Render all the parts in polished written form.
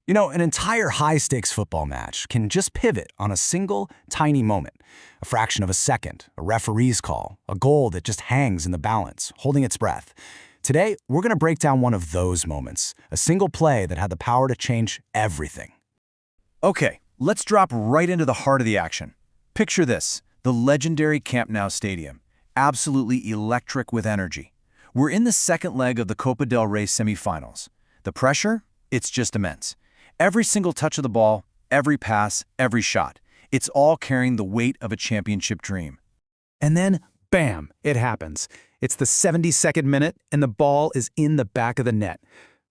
You know, an entire high-stakes football match can just pivot on a single, tiny moment. A fraction of a second, a referee's call, a goal that just hangs in the balance, holding its breath. Today, we're going to break down one of those moments, a single play that had the power to change everything. Okay, let's drop right into the heart of the action. Picture this, the legendary Camp Nou stadium, absolutely electric with energy. We're in the second leg of the Copa del Rey semifinals. The pressure? It's just immense. Every single touch of the ball, every pass, every shot. It's all carrying the weight of a championship dream. And then, bam, it happens. It's the 72nd minute, and the ball is in the back of the net.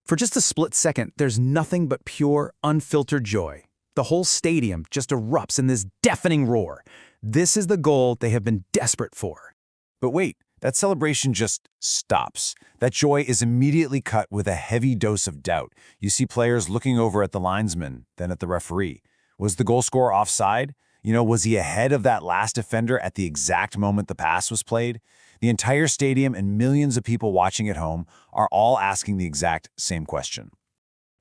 For just a split second, there's nothing but pure, unfiltered joy. The whole stadium just erupts in this deafening roar. This is the goal they have been desperate for. But wait, that celebration just stops. That joy is immediately cut with a heavy dose of doubt. You see players looking over at the linesman, then at the referee. Was the goal scorer offside? Was he ahead of that last defender at the exact moment the pass was played? The entire stadium and millions of people watching at home are all asking the exact same question.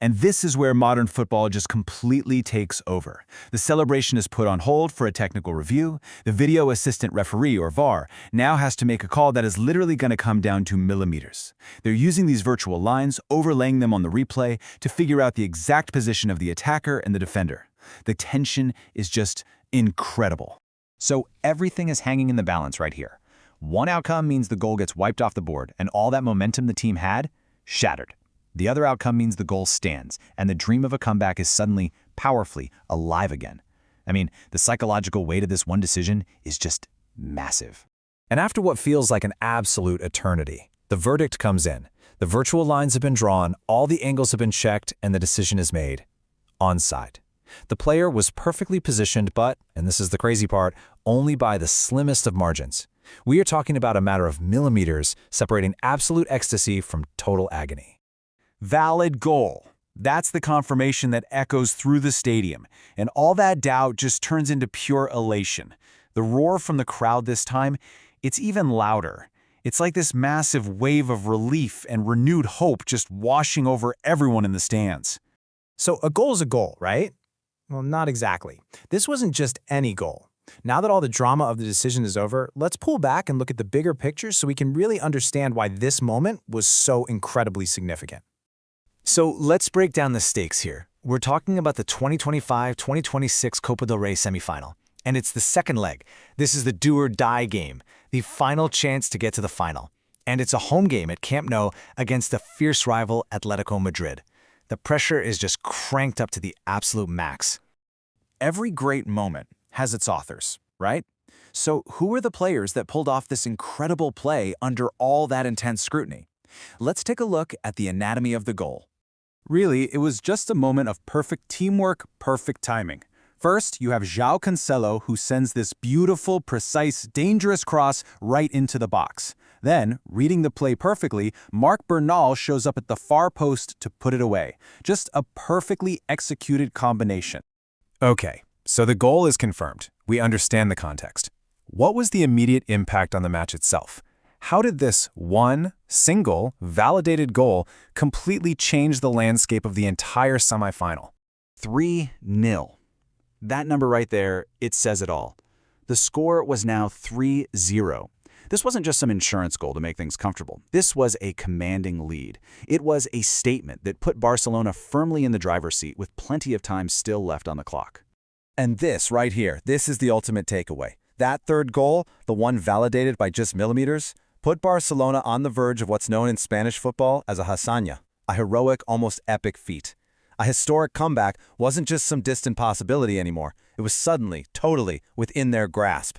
And this is where modern football just completely takes over. The celebration is put on hold for a technical review. The video assistant referee, or VAR, now has to make a call that is literally going to come down to millimeters. They're using these virtual lines, overlaying them on the replay to figure out the exact position of the attacker and the defender. The tension is just incredible. So everything is hanging in the balance right here. One outcome means the goal gets wiped off the board, and all that momentum the team had, shattered. The other outcome means the goal stands, and the dream of a comeback is suddenly, powerfully, alive again. I mean, the psychological weight of this one decision is just massive. And after what feels like an absolute eternity, the verdict comes in. The virtual lines have been drawn, all the angles have been checked, and the decision is made. Onside. The player was perfectly positioned, but, and this is the crazy part, only by the slimmest of margins. We are talking about a matter of millimeters separating absolute ecstasy from total agony. Valid goal. That's the confirmation that echoes through the stadium, and all that doubt just turns into pure elation. The roar from the crowd this time, it's even louder. It's like this massive wave of relief and renewed hope just washing over everyone in the stands. So a goal is a goal, right? Well, not exactly. This wasn't just any goal. Now that all the drama of the decision is over, let's pull back and look at the bigger picture so we can really understand why this moment was so incredibly significant. So let's break down the stakes here. We're talking about the 2025-2026 Copa del Rey semifinal, and it's the second leg. This is the do-or-die game, the final chance to get to the final. And it's a home game at Camp Nou against a fierce rival Atlético Madrid. The pressure is just cranked up to the absolute max. Every great moment has its authors, right? So who are the players that pulled off this incredible play under all that intense scrutiny? Let's take a look at the anatomy of the goal. Really, it was just a moment of perfect teamwork, perfect timing. First, you have João Cancelo, who sends this beautiful, precise, dangerous cross right into the box. Then, reading the play perfectly, Marc Bernal shows up at the far post to put it away. Just a perfectly executed combination. Okay, so the goal is confirmed. We understand the context. What was the immediate impact on the match itself? How did this one, single, validated goal completely change the landscape of the entire semifinal? 3-0. That number right there, it says it all. The score was now 3-0. This wasn't just some insurance goal to make things comfortable. This was a commanding lead. It was a statement that put Barcelona firmly in the driver's seat with plenty of time still left on the clock. And this right here, this is the ultimate takeaway. That third goal, the one validated by just millimeters, put Barcelona on the verge of what's known in Spanish football as a hazaña, a heroic, almost epic feat. A historic comeback wasn't just some distant possibility anymore. It was suddenly, totally within their grasp.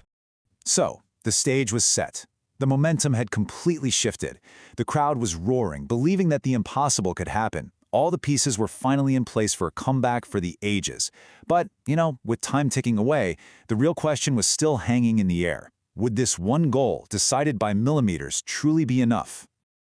So, the stage was set. The momentum had completely shifted. The crowd was roaring, believing that the impossible could happen. All the pieces were finally in place for a comeback for the ages. But, with time ticking away, the real question was still hanging in the air. Would this one goal, decided by millimeters, truly be enough?